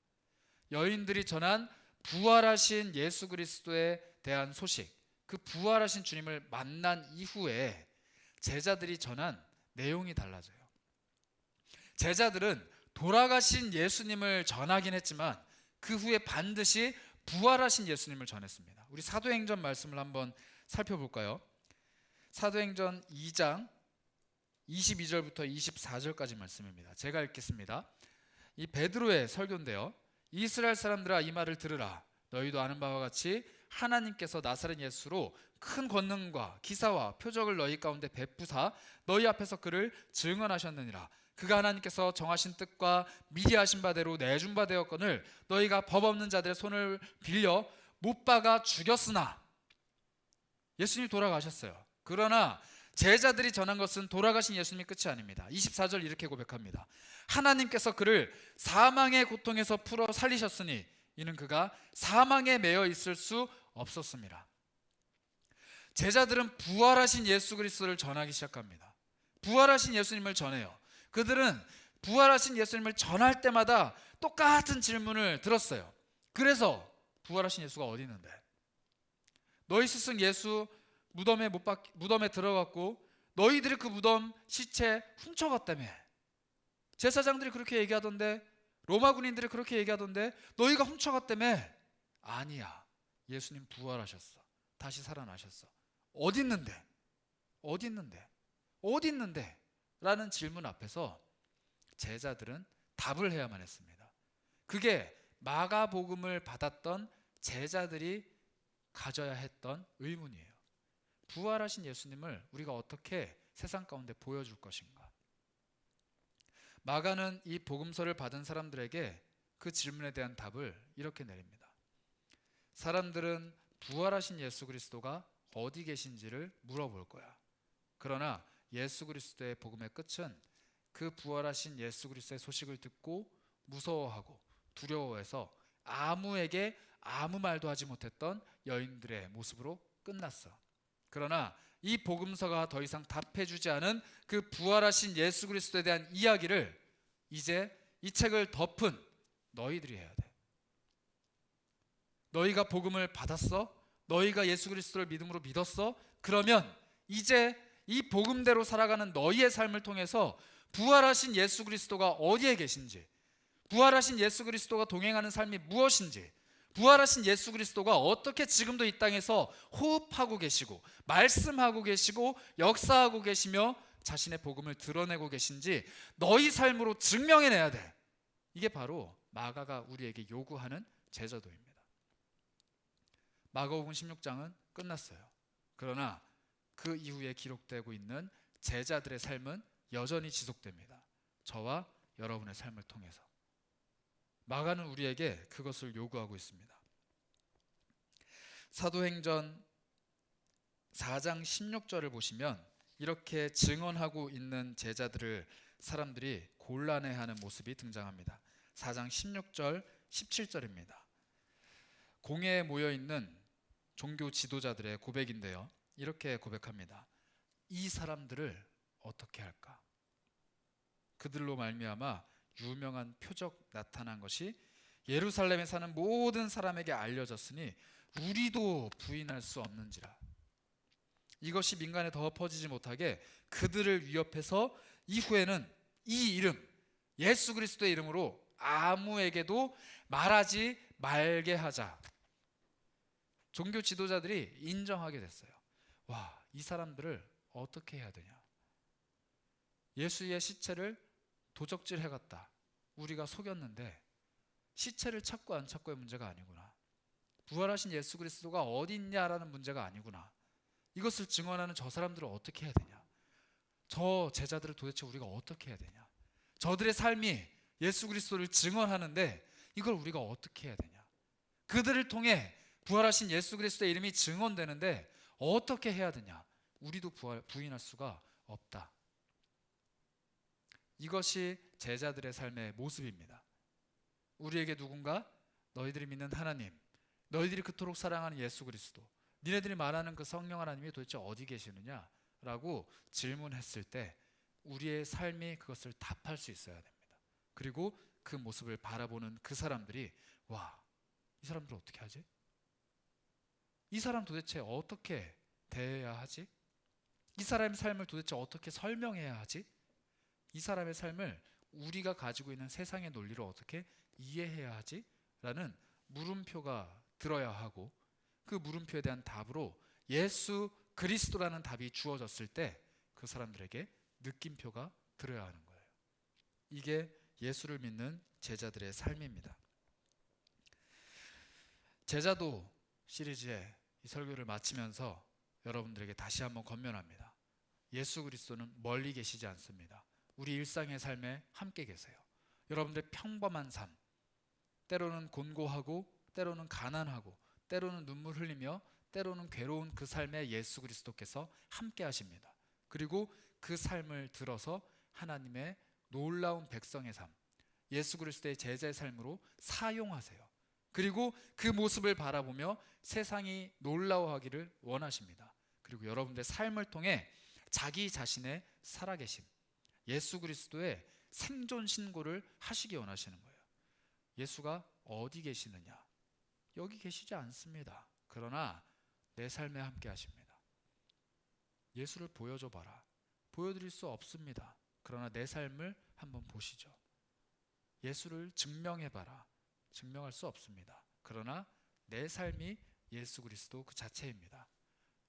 여인들이 전한 부활하신 예수 그리스도에 대한 소식, 그 부활하신 주님을 만난 이후에 제자들이 전한 내용이 달라져요. 제자들은 돌아가신 예수님을 전하긴 했지만 그 후에 반드시 부활하신 예수님을 전했습니다. 우리 사도행전 말씀을 한번 살펴볼까요? 사도행전 2장 22절부터 24절까지 말씀입니다. 제가 읽겠습니다. 이 베드로의 설교인데요, 이스라엘 사람들아 이 말을 들으라. 너희도 아는 바와 같이 하나님께서 나사렛 예수로 큰 권능과 기사와 표적을 너희 가운데 베푸사 너희 앞에서 그를 증언하셨느니라. 그가 하나님께서 정하신 뜻과 미리 하신 바대로 내준 바 되었거늘 너희가 법 없는 자들의 손을 빌려 못 박아 죽였으나, 예수님이 돌아가셨어요. 그러나 제자들이 전한 것은 돌아가신 예수님이 끝이 아닙니다. 24절 이렇게 고백합니다. 하나님께서 그를 사망의 고통에서 풀어 살리셨으니 이는 그가 사망에 매여 있을 수 없었습니다. 제자들은 부활하신 예수 그리스도를 전하기 시작합니다. 부활하신 예수님을 전해요. 그들은 부활하신 예수님을 전할 때마다 똑같은 질문을 들었어요. 그래서 부활하신 예수가 어디 있는데? 너희 스승 예수 무덤에 들어갔고 너희들이 그 무덤 시체 훔쳐갔다며. 제사장들이 그렇게 얘기하던데, 로마 군인들이 그렇게 얘기하던데 너희가 훔쳐갔다며. 아니야, 예수님 부활하셨어. 다시 살아나셨어. 어디 있는데? 어디 있는데? 어디 있는데? 라는 질문 앞에서 제자들은 답을 해야만 했습니다. 그게 마가복음을 받았던 제자들이 가져야 했던 의문이에요. 부활하신 예수님을 우리가 어떻게 세상 가운데 보여줄 것인가? 마가는 이 복음서를 받은 사람들에게 그 질문에 대한 답을 이렇게 내립니다. 사람들은 부활하신 예수 그리스도가 어디 계신지를 물어볼 거야. 그러나 예수 그리스도의 복음의 끝은 그 부활하신 예수 그리스도의 소식을 듣고 무서워하고 두려워해서 아무에게 아무 말도 하지 못했던 여인들의 모습으로 끝났어. 그러나 이 복음서가 더 이상 답해주지 않은 그 부활하신 예수 그리스도에 대한 이야기를 이제 이 책을 덮은 너희들이 해야 돼. 너희가 복음을 받았어? 너희가 예수 그리스도를 믿음으로 믿었어? 그러면 이제 이 복음대로 살아가는 너희의 삶을 통해서 부활하신 예수 그리스도가 어디에 계신지, 부활하신 예수 그리스도가 동행하는 삶이 무엇인지, 부활하신 예수 그리스도가 어떻게 지금도 이 땅에서 호흡하고 계시고 말씀하고 계시고 역사하고 계시며 자신의 복음을 드러내고 계신지 너희 삶으로 증명해내야 돼. 이게 바로 마가가 우리에게 요구하는 제자도입니다. 마가복음 16장은 끝났어요. 그러나 그 이후에 기록되고 있는 제자들의 삶은 여전히 지속됩니다. 저와 여러분의 삶을 통해서 마가는 우리에게 그것을 요구하고 있습니다. 사도행전 4장 16절을 보시면 이렇게 증언하고 있는 제자들을 사람들이 곤란해하는 모습이 등장합니다. 4장 16절 17절입니다. 공회에 모여있는 종교 지도자들의 고백인데요, 이렇게 고백합니다. 이 사람들을 어떻게 할까? 그들로 말미암아 유명한 표적 나타난 것이 예루살렘에 사는 모든 사람에게 알려졌으니 우리도 부인할 수 없는지라. 이것이 민간에 더 퍼지지 못하게 그들을 위협해서 이후에는 이 이름 예수 그리스도의 이름으로 아무에게도 말하지 말게 하자. 종교 지도자들이 인정하게 됐어요. 와, 이 사람들을 어떻게 해야 되냐? 예수의 시체를 도적질 해갔다. 우리가 속였는데 시체를 찾고 안 찾고의 문제가 아니구나. 부활하신 예수 그리스도가 어디 있냐라는 문제가 아니구나. 이것을 증언하는 저 사람들을 어떻게 해야 되냐? 저 제자들을 도대체 우리가 어떻게 해야 되냐? 저들의 삶이 예수 그리스도를 증언하는데 이걸 우리가 어떻게 해야 되냐? 그들을 통해 부활하신 예수 그리스도의 이름이 증언되는데 어떻게 해야 되냐? 우리도 부인할 수가 없다. 이것이 제자들의 삶의 모습입니다. 우리에게 누군가 너희들이 믿는 하나님, 너희들이 그토록 사랑하는 예수 그리스도, 니네들이 말하는 그 성령 하나님이 도대체 어디 계시느냐? 라고 질문했을 때 우리의 삶이 그것을 답할 수 있어야 됩니다. 그리고 그 모습을 바라보는 그 사람들이 와, 이 사람들 어떻게 하지? 이 사람 도대체 어떻게 대해야 하지? 이 사람의 삶을 도대체 어떻게 설명해야 하지? 이 사람의 삶을 우리가 가지고 있는 세상의 논리를 어떻게 이해해야 하지? 라는 물음표가 들어야 하고 그 물음표에 대한 답으로 예수 그리스도라는 답이 주어졌을 때 그 사람들에게 느낌표가 들어야 하는 거예요. 이게 예수를 믿는 제자들의 삶입니다. 제자도 시리즈의 이 설교를 마치면서 여러분들에게 다시 한번 권면합니다. 예수 그리스도는 멀리 계시지 않습니다. 우리 일상의 삶에 함께 계세요. 여러분들의 평범한 삶, 때로는 곤고하고 때로는 가난하고 때로는 눈물 흘리며 때로는 괴로운 그 삶에 예수 그리스도께서 함께 하십니다. 그리고 그 삶을 들어서 하나님의 놀라운 백성의 삶, 예수 그리스도의 제자의 삶으로 사용하세요. 그리고 그 모습을 바라보며 세상이 놀라워하기를 원하십니다. 그리고 여러분들의 삶을 통해 자기 자신의 살아계심, 예수 그리스도의 생존 신고를 하시기 원하시는 거예요. 예수가 어디 계시느냐? 여기 계시지 않습니다. 그러나 내 삶에 함께 하십니다. 예수를 보여줘 봐라. 보여드릴 수 없습니다. 그러나 내 삶을 한번 보시죠. 예수를 증명해 봐라. 증명할 수 없습니다. 그러나 내 삶이 예수 그리스도 그 자체입니다.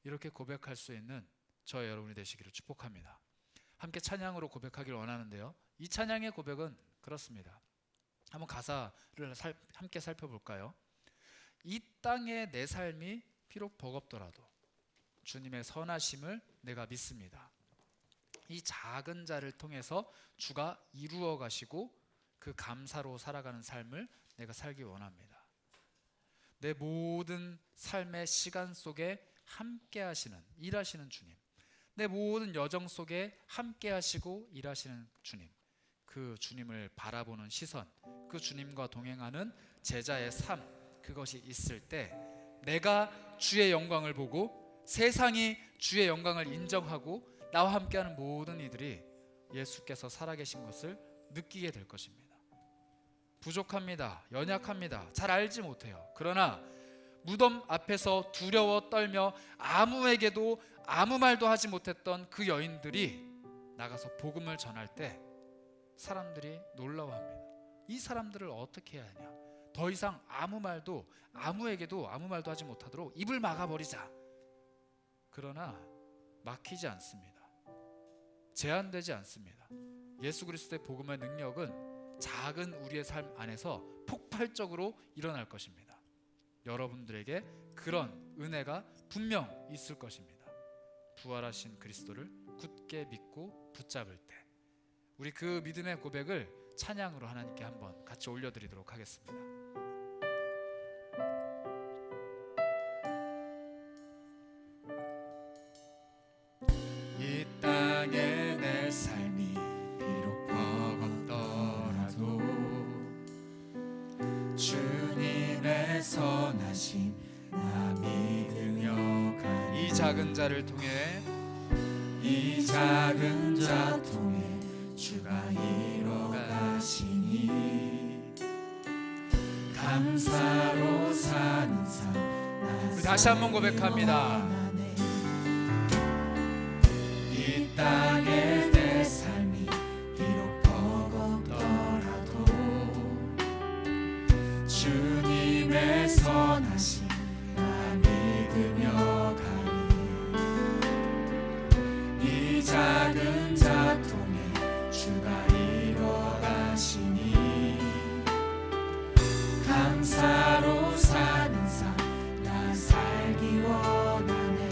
이렇게 고백할 수 있는 저 여러분이 되시기를 축복합니다. 함께 찬양으로 고백하기를 원하는데요, 이 찬양의 고백은 그렇습니다. 한번 가사를 함께 살펴볼까요? 이 땅의 내 삶이 비록 버겁더라도 주님의 선하심을 내가 믿습니다. 이 작은 자를 통해서 주가 이루어 가시고 그 감사로 살아가는 삶을 내가 살기 원합니다. 내 모든 삶의 시간 속에 함께 하시는, 일하시는 주님, 내 모든 여정 속에 함께 하시고 일하시는 주님, 그 주님을 바라보는 시선, 그 주님과 동행하는 제자의 삶, 그것이 있을 때 내가 주의 영광을 보고 세상이 주의 영광을 인정하고 나와 함께하는 모든 이들이 예수께서 살아계신 것을 느끼게 될 것입니다. 부족합니다. 연약합니다. 잘 알지 못해요. 그러나 무덤 앞에서 두려워 떨며 아무에게도 아무 말도 하지 못했던 그 여인들이 나가서 복음을 전할 때 사람들이 놀라워합니다. 이 사람들을 어떻게 해야 하냐? 더 이상 아무에게도 아무 말도 하지 못하도록 입을 막아버리자. 그러나 막히지 않습니다. 제한되지 않습니다. 예수 그리스도의 복음의 능력은 작은 우리의 삶 안에서 폭발적으로 일어날 것입니다. 여러분들에게 그런 은혜가 분명 있을 것입니다. 부활하신 그리스도를 굳게 믿고 붙잡을 때 우리 그 믿음의 고백을 찬양으로 하나님께 한번 같이 올려드리도록 하겠습니다. 이 땅에 내 삶이 비록 버겁더라도 주님의 선하심 나 믿으며 가리. 이 작은 자를 통해 주가 이뤄 가시니 감사로 사는 삶. 다시 한번 고백합니다. 이 땅에 내 삶이 비록 버겁더라도 주님의 선하심 나 믿으며 가리. 이 작은 자 통해 주가 이뤄 가시니 감사로 사는 삶 나 살기 원하네.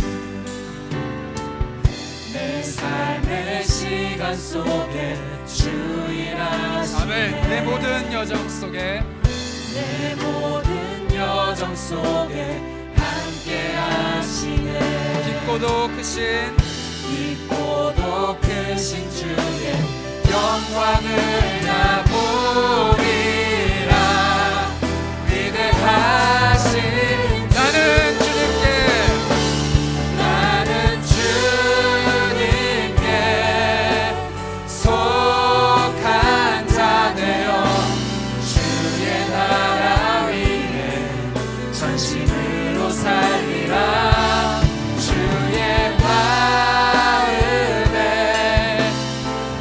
내 삶의 시간 속에 주 일하시네. 아멘. 내 모든 여정 속에 함께 하시네. 깊고도 크신 주의 영광을 나 보리라. 위대하신 나는 주님께 속한 자 되어 주의 나라 위에 전심으로 살리라. 주의 마음에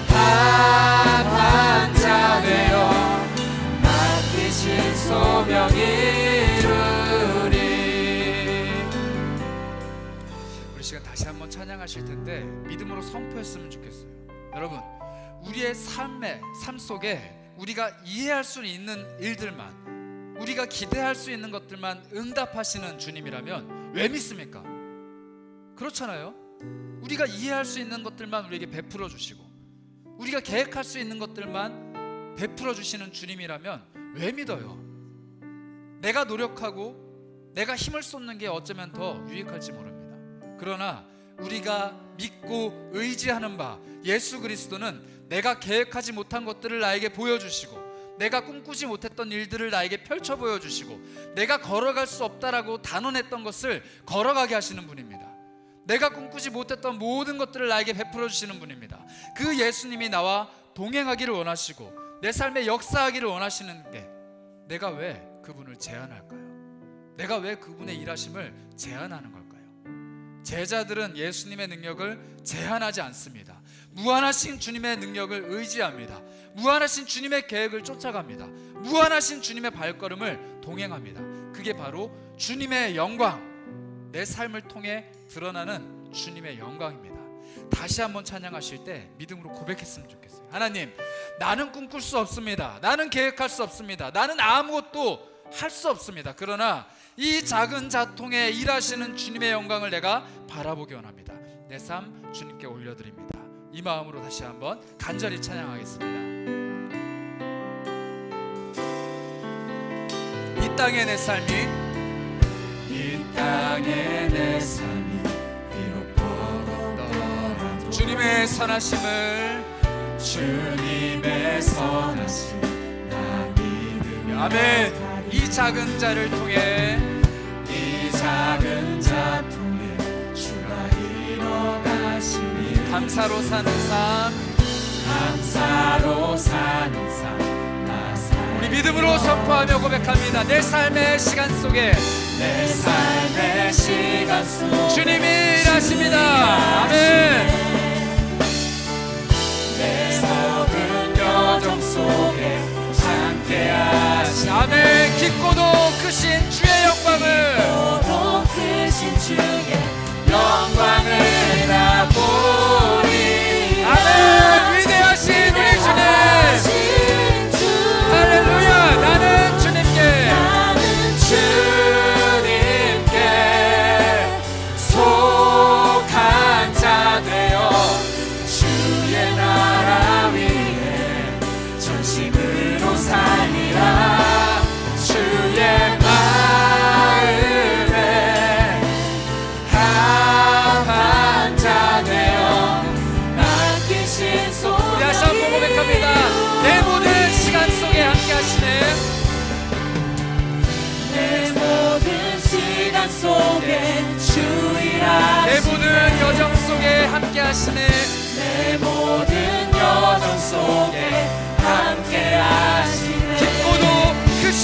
합한 자 되어 맡기신 소명 이루리. 우리 시간 다시 한번 찬양하실 텐데 믿음으로 선포했으면 좋겠어요. 여러분, 우리의 삶 속에 우리가 이해할 수 있는 일들만, 우리가 기대할 수 있는 것들만 응답하시는 주님이라면 왜 믿습니까? 그렇잖아요. 우리가 이해할 수 있는 것들만 우리에게 베풀어 주시고 우리가 계획할 수 있는 것들만 베풀어 주시는 주님이라면 왜 믿어요? 내가 노력하고 내가 힘을 쏟는 게 어쩌면 더 유익할지 모릅니다. 그러나 우리가 믿고 의지하는 바 예수 그리스도는 내가 계획하지 못한 것들을 나에게 보여주시고 내가 꿈꾸지 못했던 일들을 나에게 펼쳐 보여주시고 내가 걸어갈 수 없다라고 단언했던 것을 걸어가게 하시는 분입니다. 내가 꿈꾸지 못했던 모든 것들을 나에게 베풀어 주시는 분입니다. 그 예수님이 나와 동행하기를 원하시고 내 삶에 역사하기를 원하시는데 내가 왜 그분을 제한할까요? 내가 왜 그분의 일하심을 제한하는 걸까요? 제자들은 예수님의 능력을 제한하지 않습니다. 무한하신 주님의 능력을 의지합니다. 무한하신 주님의 계획을 쫓아갑니다. 무한하신 주님의 발걸음을 동행합니다. 그게 바로 주님의 영광, 내 삶을 통해 드러나는 주님의 영광입니다. 다시 한번 찬양하실 때 믿음으로 고백했으면 좋겠어요. 하나님, 나는 꿈꿀 수 없습니다. 나는 계획할 수 없습니다. 나는 아무것도 할 수 없습니다. 그러나 이 작은 자통에 일하시는 주님의 영광을 내가 바라보기 원합니다. 내 삶 주님께 올려드립니다. 이 마음으로 다시 한번 간절히 찬양하겠습니다. 이 땅의 내 삶이 비록 버겁더라도 주님의 선하심을 나 믿으며 아멘. 이 작은 자를 통해 주가 이뤄가시니 감사로 사는 삶 우리 믿음으로 선포하며 고백합니다. 내 삶의 시간 속에 주님이 일하십니다. 아멘. 내 모든 여정 속에 함께하시니 아멘. 깊고도 크신 주의 영광을 영광을 나 보리. 아멘. 위대하신 우리 주님 할렐루야. 나는 주님께 속한 자 되어 주의 나라 위에 전심으로 살리라. 주의 마음에 합한 자 되어 맡기신 손. 우리 다시 한번 고백합니다. 내 모든 시간 속에 함께 하시네. 내 모든 시간 속에 주이라. 내 모든 여정 속에 함께 하시네. 내 모든 여정 속에 함께 하시네. 깊고도 크신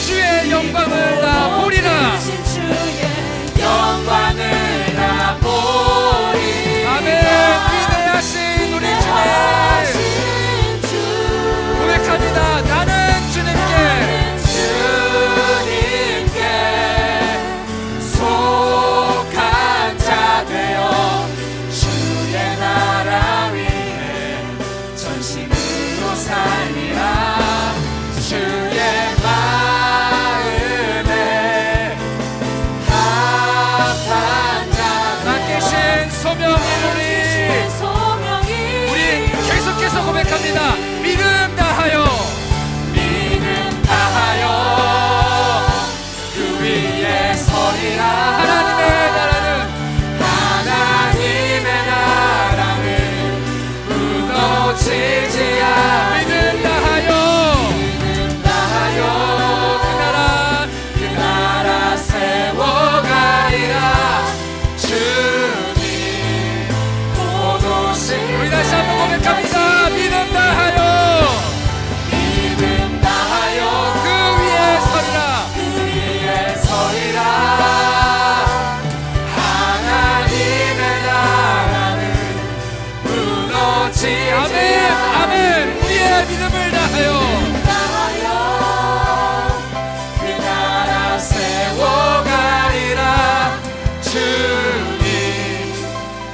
주의 영광을 나 보리라. 크신 주의 영광을 나 보리. 아멘. 위대하신 우리 주님 고백합니다. 나는 주님께 속한 자 되어 주의 나라 위에 전심으로 살리라. 주의 마음에 합한 자 맡기신 소명이 우리 계속해서 고백합니다. 믿음 다하여 그 위에 서리라. 하나님의 나라는 무너지지 않. 믿음 다하여 그 나라 세워가리라. 주님 곧 오실 우리 다시 한번 고백합니다. 믿음 다하여 그 위에 서리라. 하나님의 나라는 무너지지 아멘. 아멘. 우리의 믿음을 다하여 그 나라 세워가리라. 주님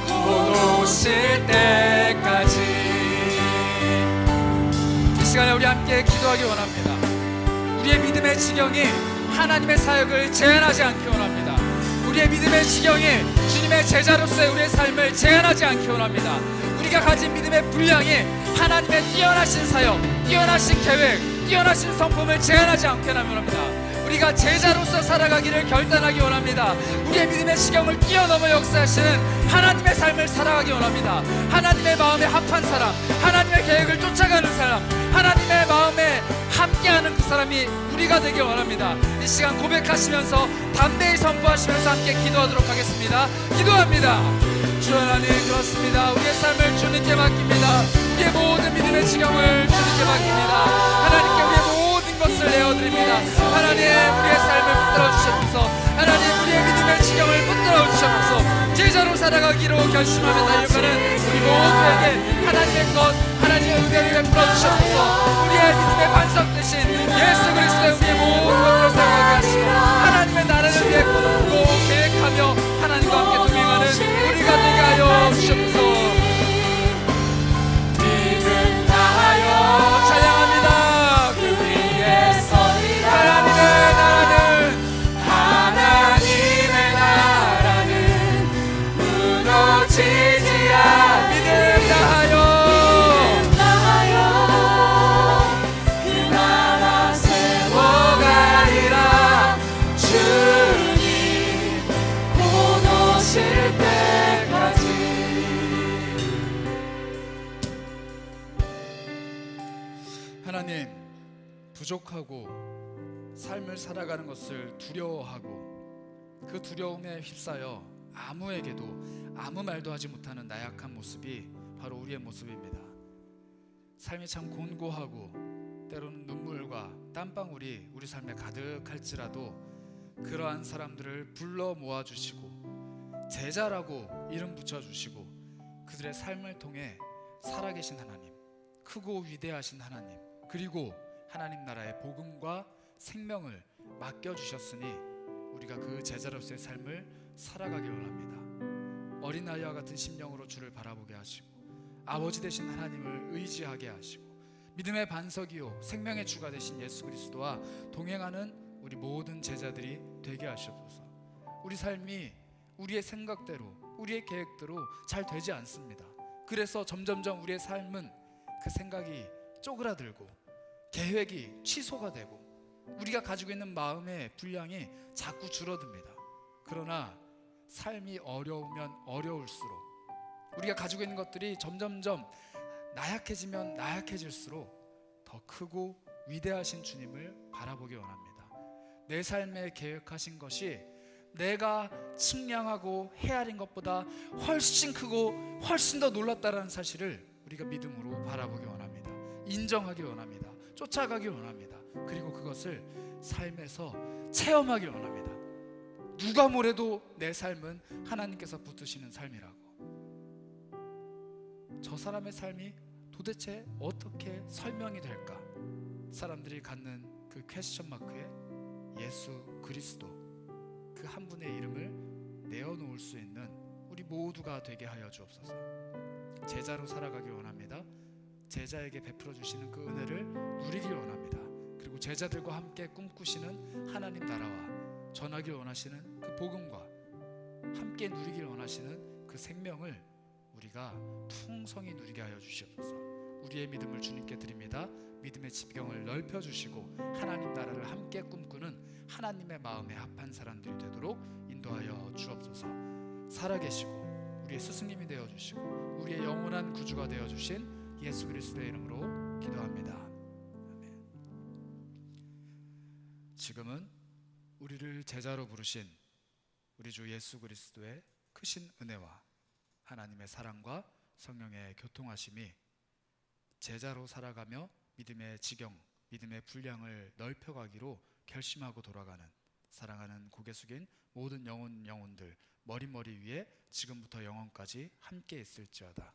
곧 오실 때까지. 이 시간에 우리 함께 기도하기 원합니다. 우리의 믿음의 지경이 하나님의 사역을 제한하지 않기 원합니다. 우리의 믿음의 지경이 주님의 제자로서의 우리의 삶을 제한하지 않기 원합니다. 우리가 가진 믿음의 분량이 하나님의 뛰어나신 사역, 뛰어나신 계획, 뛰어나신 성품을 제한하지 않게 원합니다. 우리가 제자로서 살아가기를 결단하기 원합니다. 우리의 믿음의 지경을 뛰어넘어 역사하시는 하나님의 삶을 살아가기 원합니다. 하나님의 마음에 합한 사람, 하나님의 계획을 쫓아가는 사람, 하나님의 마음에 함께하는 그 사람이 우리가 되기 원합니다. 이 시간 고백하시면서 담대히 선포하시면서 함께 기도하도록 하겠습니다. 기도합니다. 주 하나님, 그렇습니다. 우리의 삶을 주님께 맡깁니다. 우리의 모든 믿음의 지경을 주님께 맡깁니다. 하나님께 우리의 모든 것을 내어드립니다. 하나님, 우리의 삶을 붙들어 주셔서, 하나님, 우리의 믿음의 지경을 붙들어 주셔서 제자로 살아가기로 결심하며 달려가는 우리 모두에게 하나님의 것, 하나님의 은혜를 베풀어 주셔서 우리의 믿음의 반석 되신 예수 그리스도의 우리의 모든 것을 살아가게 하시고 하나님의 나라를 위해 꿈꾸고 계획하며 하나님과 함께 동행하는 우리가 되게 하여 주옵소서. 믿음 다하여 찬양합니다. 그 위에 서리라. 하나님의 나라는 무너지지 않. 믿음 다하여 하나님, 부족하고 삶을 살아가는 것을 두려워하고 그 두려움에 휩싸여 아무에게도 아무 말도 하지 못하는 나약한 모습이 바로 우리의 모습입니다. 삶이 참 곤고하고 때로는 눈물과 땀방울이 우리 삶에 가득할지라도 그러한 사람들을 불러 모아주시고 제자라고 이름 붙여주시고 그들의 삶을 통해 살아계신 하나님, 크고 위대하신 하나님, 그리고 하나님 나라의 복음과 생명을 맡겨주셨으니 우리가 그 제자로서의 삶을 살아가길 원합니다. 어린아이와 같은 심령으로 주를 바라보게 하시고 아버지 되신 하나님을 의지하게 하시고 믿음의 반석이요 생명의 주가 되신 예수 그리스도와 동행하는 우리 모든 제자들이 되게 하시옵소서. 우리 삶이 우리의 생각대로 우리의 계획대로 잘 되지 않습니다. 그래서 점점점 우리의 삶은 그 생각이 쪼그라들고 계획이 취소가 되고 우리가 가지고 있는 마음의 분량이 자꾸 줄어듭니다. 그러나 삶이 어려우면 어려울수록 우리가 가지고 있는 것들이 점점점 나약해지면 나약해질수록 더 크고 위대하신 주님을 바라보기 원합니다. 내 삶에 계획하신 것이 내가 측량하고 헤아린 것보다 훨씬 크고 훨씬 더 놀랍다라는 사실을 우리가 믿음으로 바라보기 원합니다. 인정하기 원합니다. 쫓아가기 원합니다. 그리고 그것을 삶에서 체험하길 원합니다. 누가 뭐래도 내 삶은 하나님께서 붙드시는 삶이라고. 저 사람의 삶이 도대체 어떻게 설명이 될까? 사람들이 갖는 그 퀘스천 마크에 예수 그리스도 그 한 분의 이름을 내어놓을 수 있는 우리 모두가 되게 하여 주옵소서. 제자로 살아가길 원합니다. 제자에게 베풀어 주시는 그 은혜를 누리길 원합니다. 그리고 제자들과 함께 꿈꾸시는 하나님 나라와 전하길 원하시는 그 복음과 함께 누리길 원하시는 그 생명을 우리가 풍성히 누리게 하여 주시옵소서. 우리의 믿음을 주님께 드립니다. 믿음의 지평을 넓혀주시고 하나님 나라를 함께 꿈꾸는 하나님의 마음에 합한 사람들이 되도록 인도하여 주옵소서. 살아계시고 우리의 스승님이 되어주시고 우리의 영원한 구주가 되어주신 예수 그리스도의 이름으로 기도합니다. 아멘. 지금은 우리를 제자로 부르신 우리 주 예수 그리스도의 크신 은혜와 하나님의 사랑과 성령의 교통하심이 제자로 살아가며 믿음의 지경, 믿음의 분량을 넓혀가기로 결심하고 돌아가는 사랑하는 고개 숙인 모든 영혼들 머리머리 위에 지금부터 영원까지 함께 있을지어다.